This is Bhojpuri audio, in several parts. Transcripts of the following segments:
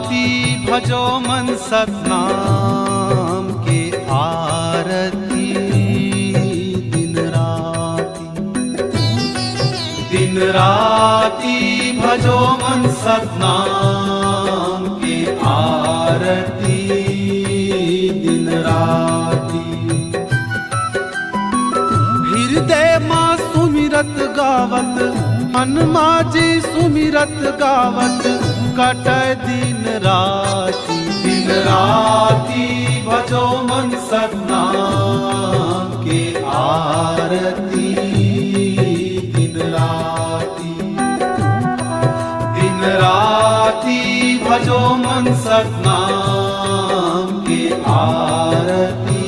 राती भजो मन सतनाम के आरती। दिन राती भजो मन सतनाम के आरती। दिन राती हृदय माँ सुमिरत गावत, हनुमा जी सुमिरत गावत, कटय दिन राती। दिन राती भजो मन सतनाम के आरती। दिन राती भजो मन सतनाम के आरती।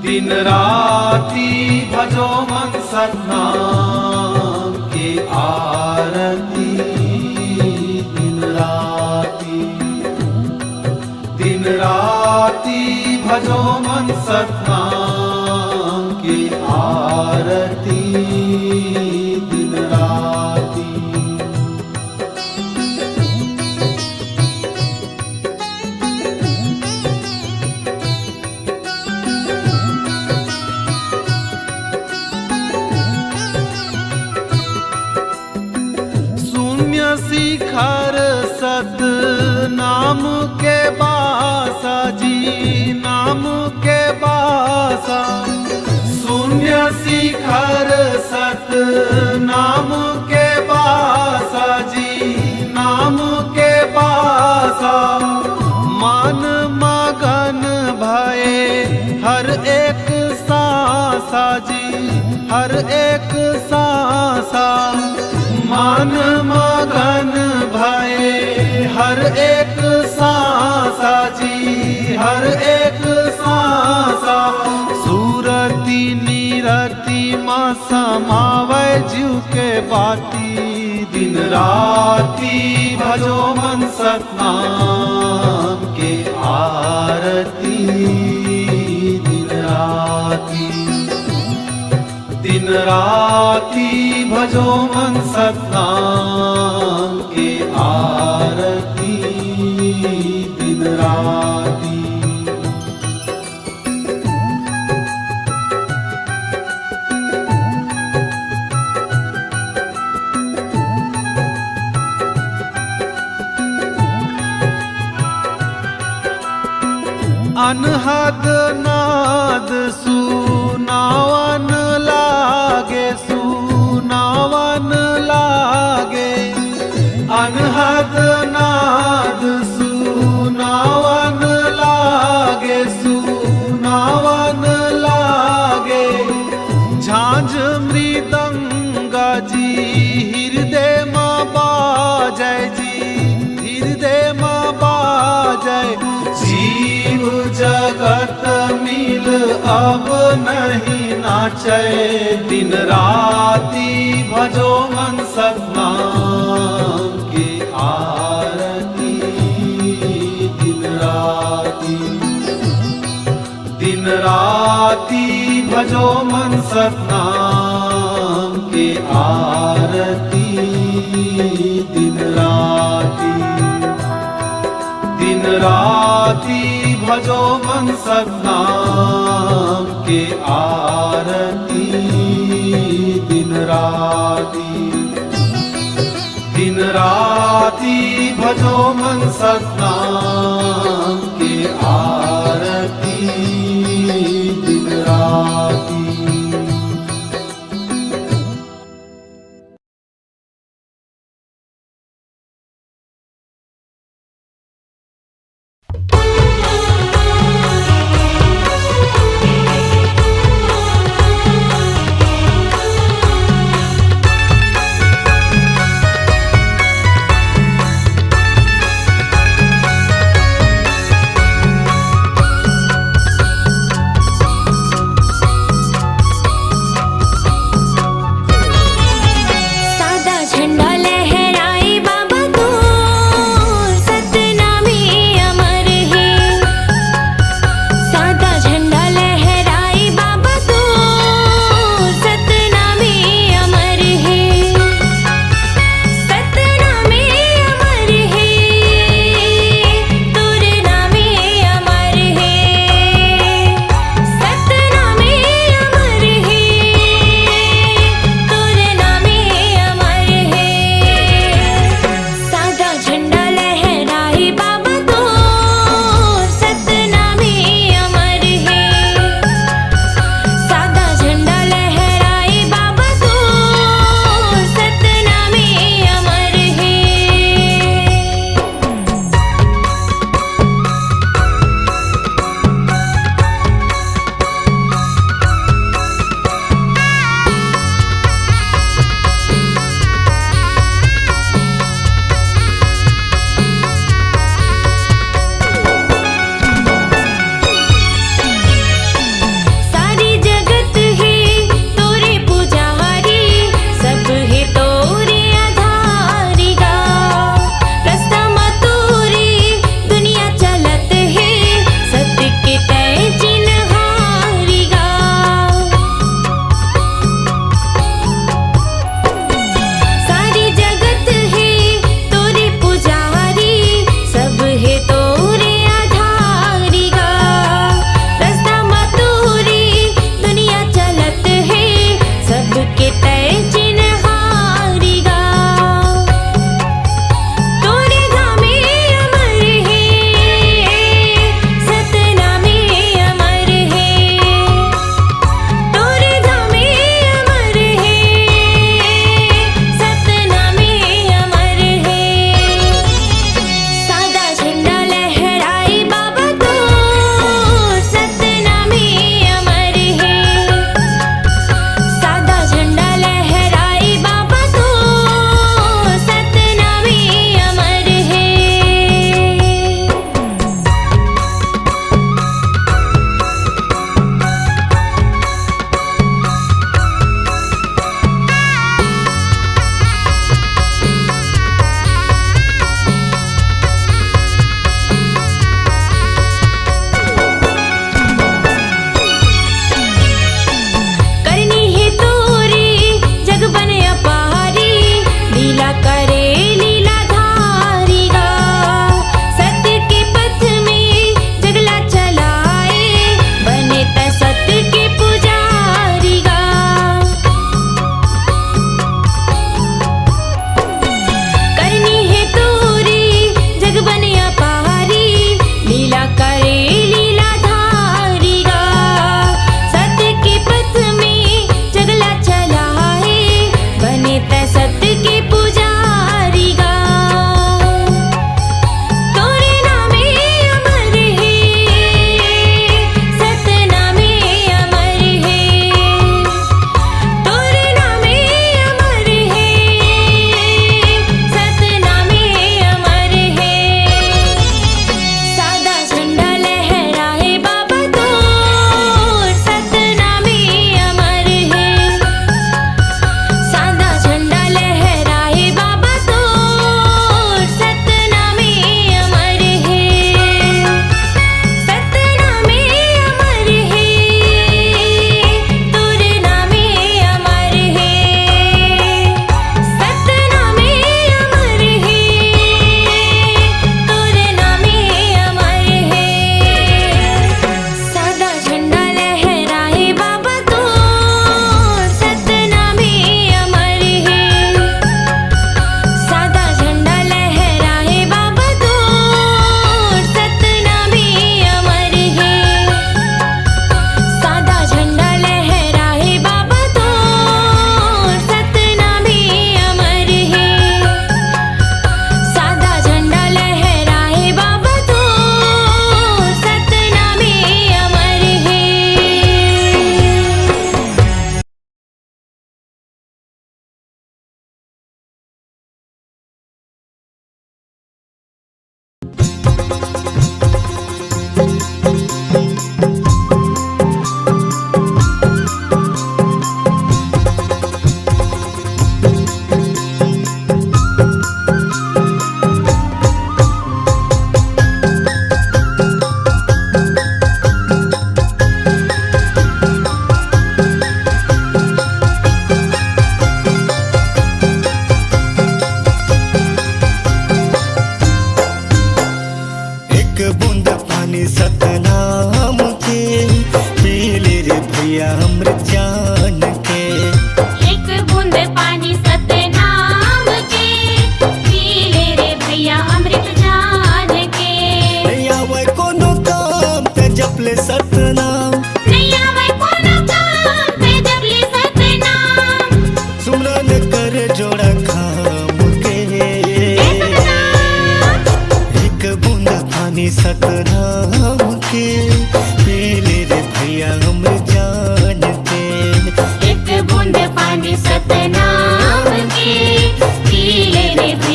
दिन राती भजो मन सतनाम के आरती। दिन राती भजो मन सतनाम के आरती। दिन राती शून्य शिखर सत नाम के बासा जी, नाम के बासा। शून्य शिखर सत नाम के बासा जी, नाम के बासा। मन मगन भये हर एक सांसा जी, हर एक सांसा। मन मगन भये हर एक सांसा जी, हर एक सांसा। सूरती नीरति माँ समावै जीव के बाती। दिन राती भजो मन सतनाम के आरती। दिन राती भजो मन सतनाम के आरती। दिन राती अनहद नाद सुनावन लागे, सुनावन लागे। अनहद नाद सुनावन लागे, सुनावन लागे। झांझ मृदंगा जी हृदय माँ बाजय जी, हृदय माँ बाजय। जीव जगत मिल अब नहीं नाचै। दिन राती भजो मन सतनाम के आरती। दिन राती भजो मन सतनाम के आरती। दिन राती भजो मन सतनाम के आरती। दिन राती भजो मन सतनाम के आरती। दिन राती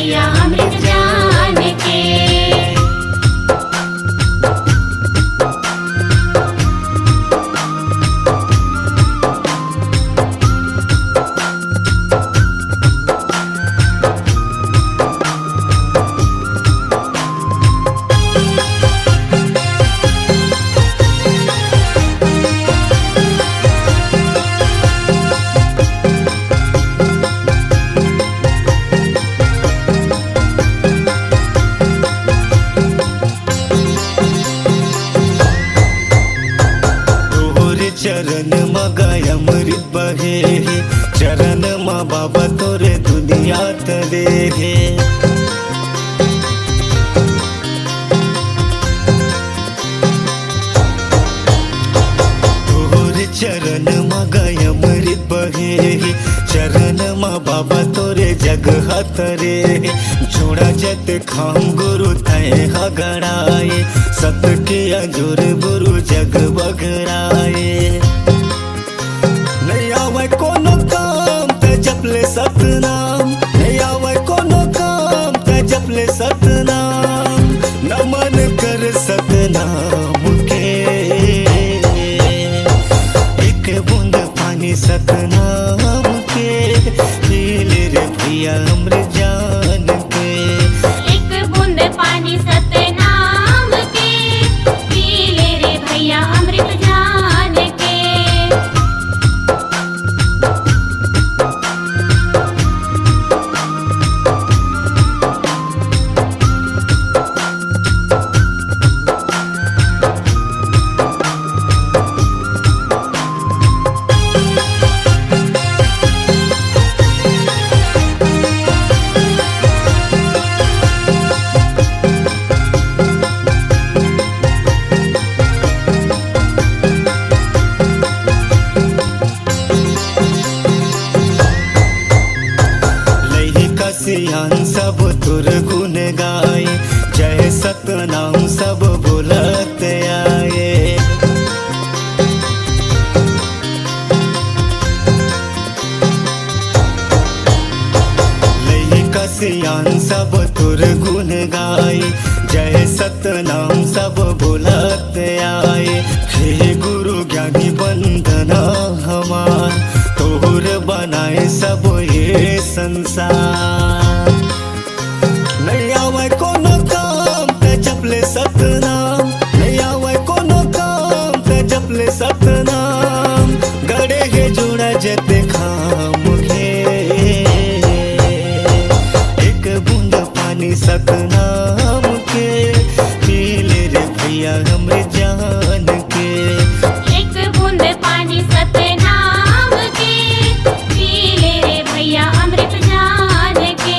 भैया अमृत जान के। चरण मगाय अमृत बहे चरण मा बाबा तोरे दुनिया तले हे। तोरे चरण मगाय अमृत बहे चरण मा बाबा तोरे जग हतरे जोड़ा जत खाम गुरु तय हगड़ाए सत के अजोर गुरु जग बगड़ाए। नहीं आवे कोनो काम ते जपले सतनाम नहीं आवे कोनो काम ते जपले सतनाम नमन कर सतनाम के। एक बूंद पानी सतनाम के पी ले रे भैया अमृत जान के। एक बूंद पानी सतनाम के पी ले रे भैया अमृत जान के। सियान सब तुर गुण गाए जय सतनाम सब बोलत आए। लई कसियान सब तुर गुण गाए जय सतनाम सब बोलत आए। हे गुरु ज्ञानी बंदना हमार तोहर बनाए सब ये संसार। नहीं आवे कोनो काम ते जपले सतनाम नहीं आवे कोनो काम ते जपले सतनाम गड़े हे जोड़ा जते खाम घे। एक बूंद पानी सतनाम के पी ले रे भैया अमृत जान के। एक बूंद पानी सतनाम के पी ले रे भैया अमृत जान के।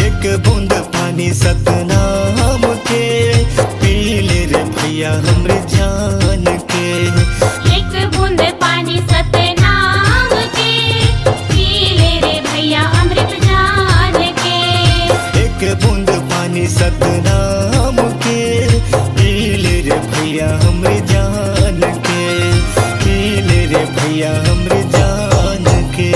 एक बूंद पानी सतनाम के पी ले रे भैया अमृत जान के। एक बूंद पानी सतनाम के पी ले रे भैया अमृत जान के। एक बूंद पानी सतनाम के पी ले रे भैया अमृत जान के। पी ले रे भैया अमृत जान के।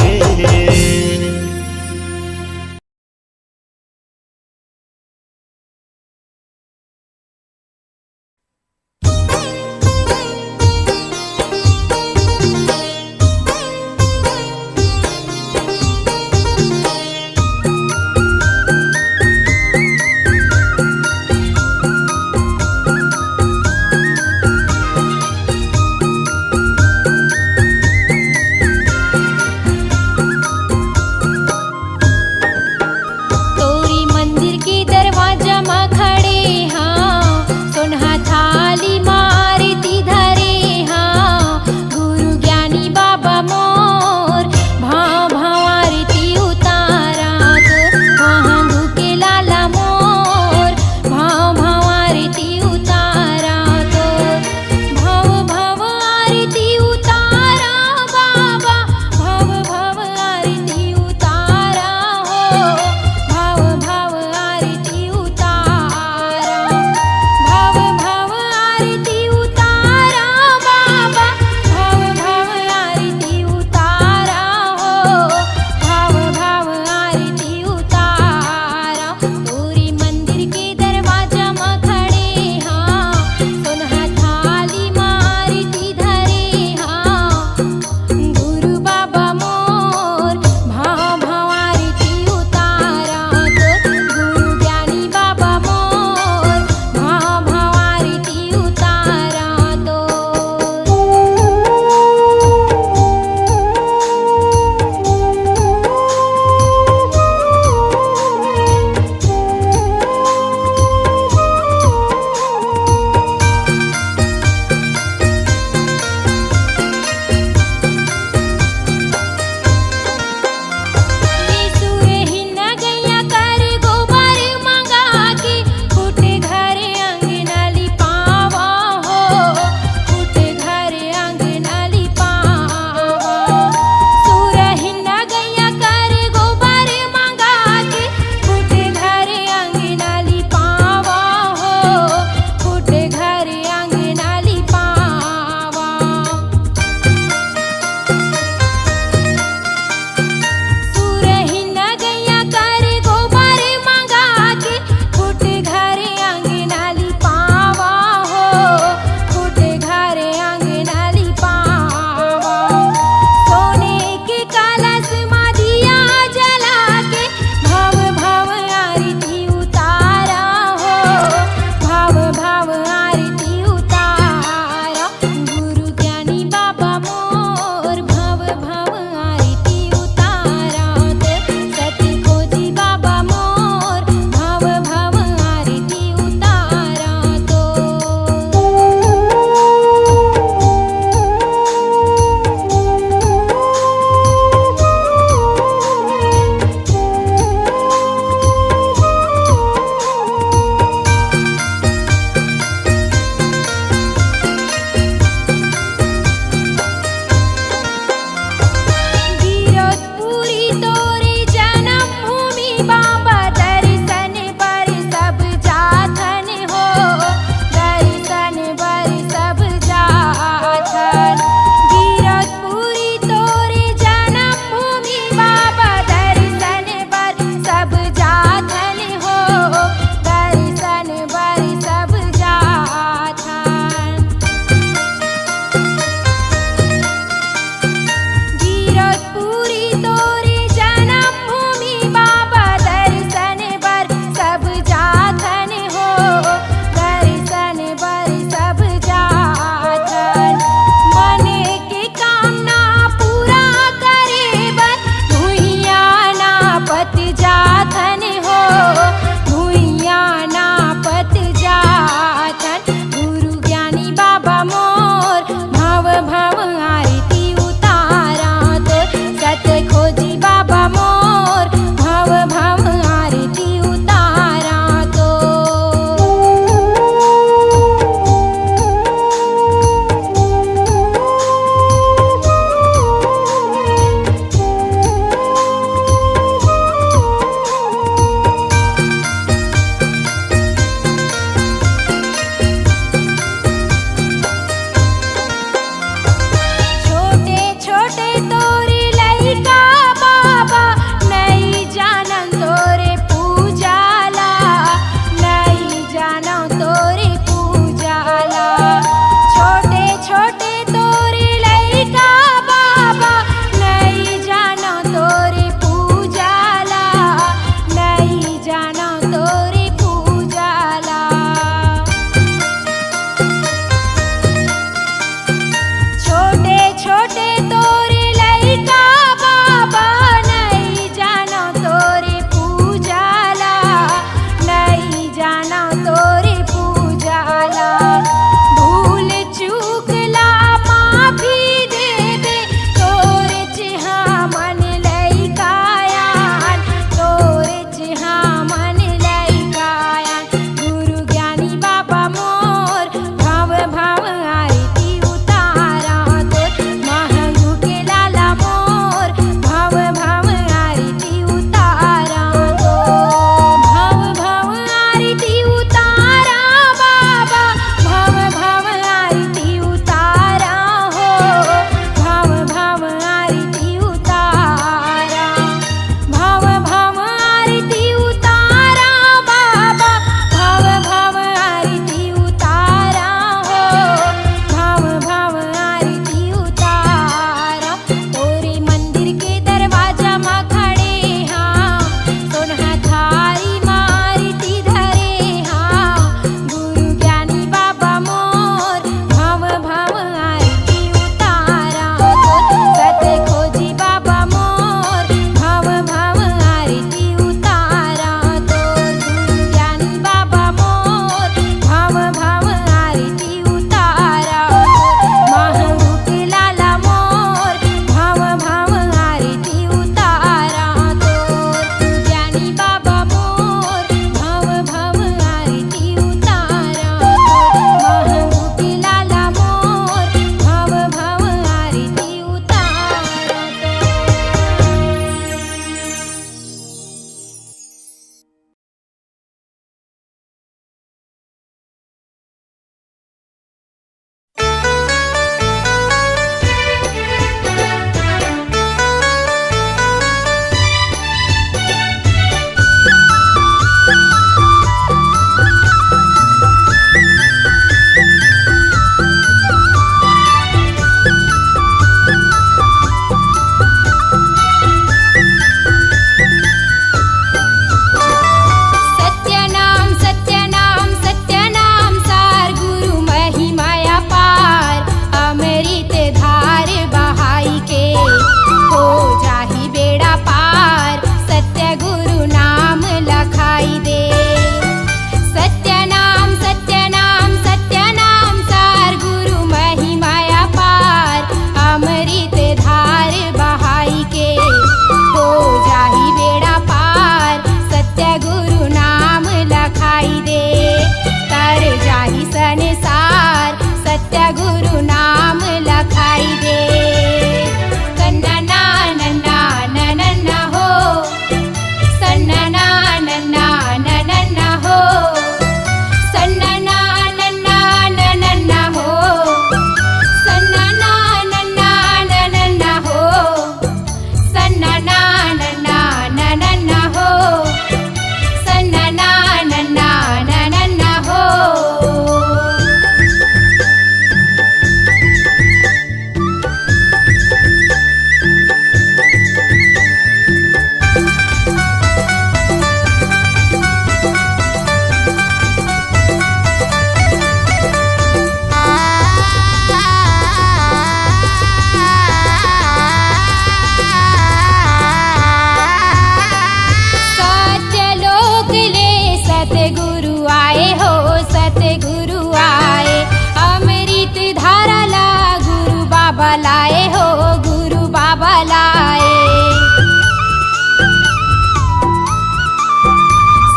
बाबा लाए हो गुरु बाबा लाए।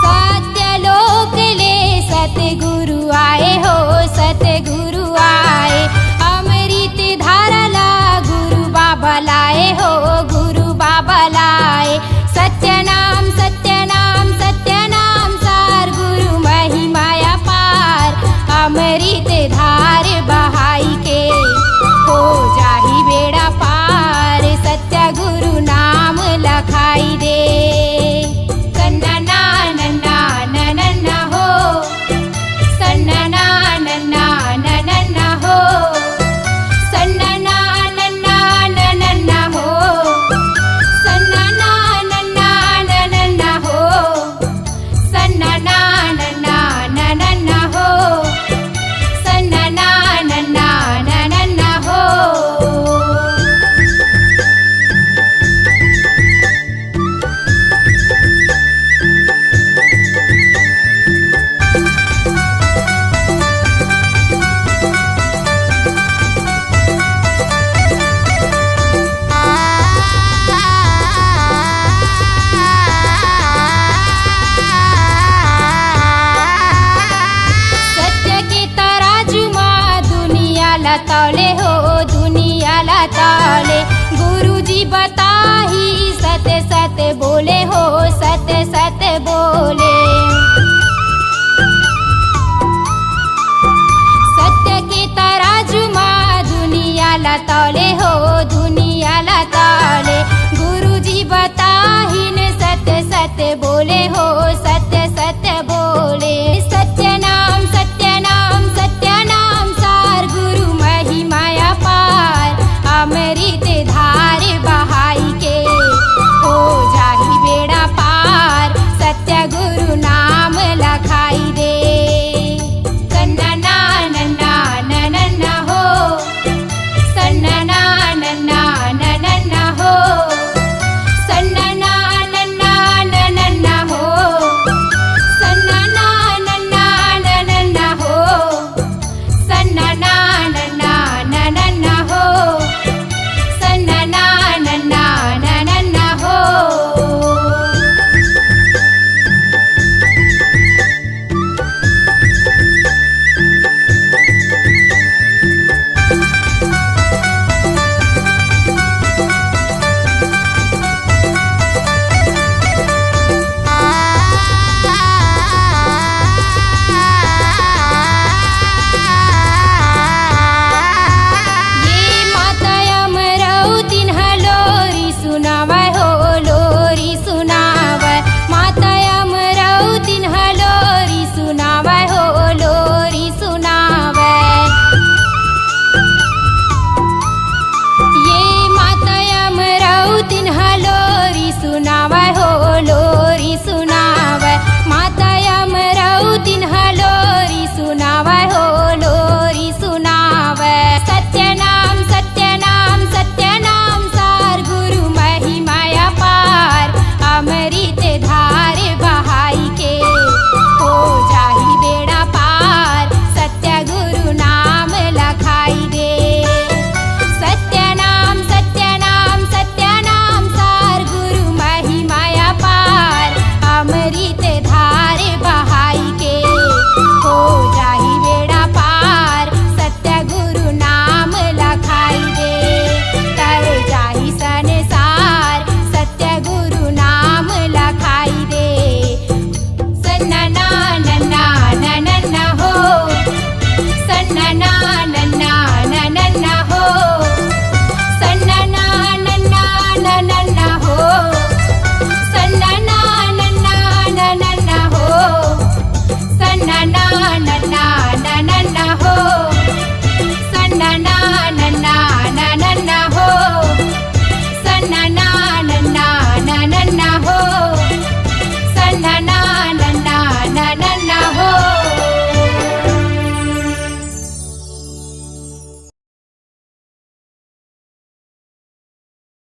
सत्यलोक ले सतगुरु आए हो सतगुरु आए। अमृत धारा ला गुरु बाबा लाए हो गुरु बाबा लाए। सत्यनाम सत्यनाम सत्यनाम सार गुरु महिमाया पार। अमृत धार बहाई के हो जाही बेड़ा पार। सत्य गुरु नाम लखाई दे। सन्ना नन्ना नन्ना हो सन्ना नन्ना नन्ना हो सन्ना नन्ना नन्ना हो सन्ना नन्ना नन्ना हो सन्ना नन्ना नन्ना हो सन्ना नन्ना नन्ना हो। सत्य के तराजू माँ दुनिया ला तौले हो दुनिया ला तौले। गुरुजी बताही सत्य सत्य बोले हो सत्य सत्य बोले। सत्य के तराजू माँ दुनिया ला तौले हो दुनिया ला तौले। गुरुजी बताही ने सत्य सत्य बोले हो सत्य सत्य बोले। सत्यनाम सत्यनाम सत्यनाम सार गुरु महिमाया पार। अमृत धार बहाई के हो जाही बेड़ा पार। सत्य गुरु नाम लखाई दे।